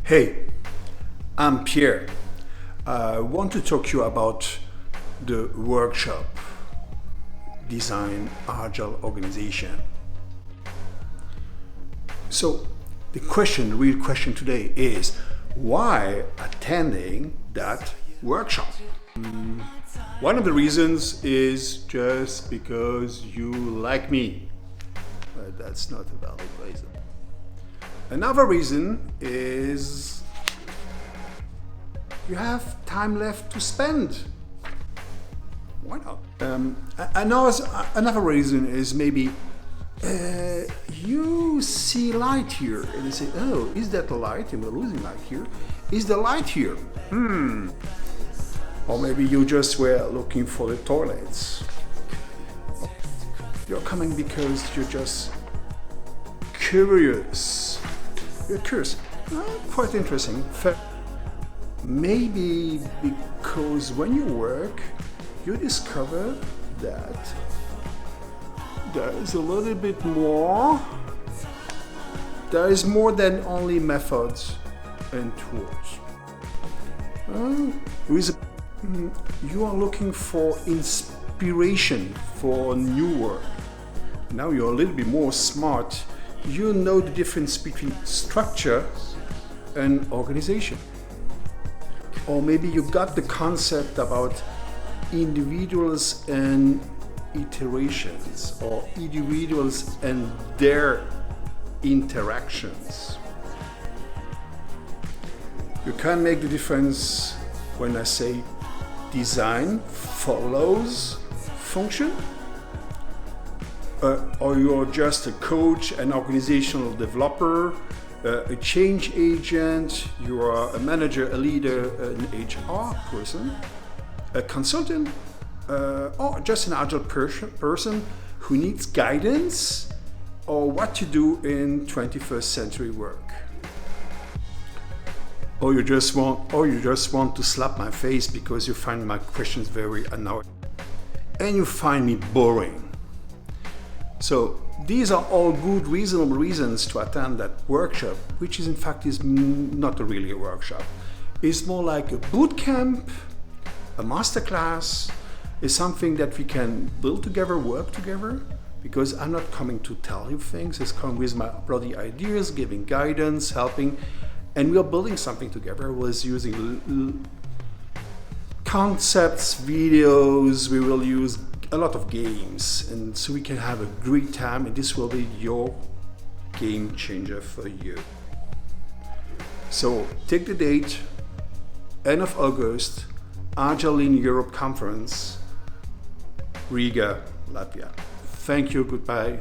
Hey, I'm Pierre. I want to talk to you about the workshop Design Agile Organization. So the real question today is, why attending that workshop? One of the reasons is just because you like me. But that's not a valid reason. Another reason is you have time left to spend. Why not? Another reason is maybe you see light here and you say, oh, is that a light? And we're losing light here. Is the light here? Or maybe you just were looking for the toilets. You're coming because you're just curious. You're curious. Quite interesting. Maybe because when you work, you discover that there is a little bit more. There is more than only methods and tools. You are looking for inspiration for new work. Now you're a little bit more smart. You know the difference between structure and organization. Or maybe you got the concept about individuals and iterations, or individuals and their interactions. You can make the difference when I say design follows function, or you're just a coach, an organizational developer, a change agent, you are a manager, a leader, an HR person, a consultant, or just an agile person who needs guidance or what to do in 21st century work. Or you just want to slap my face because you find my questions very annoying and you find me boring. So these are all good, reasonable reasons to attend that workshop, which is in fact not really a workshop. It's more like a boot camp, a masterclass. Is something that we can build together, work together, because I'm not coming to tell you things. It's coming with my bloody ideas, giving guidance, helping, and we are building something together. We're using concepts, videos. We will use a lot of games, and so we can have a great time, and this will be your game changer for you. So take the date, end of August, Agile Lean Europe conference, Riga, Latvia. Thank you, goodbye.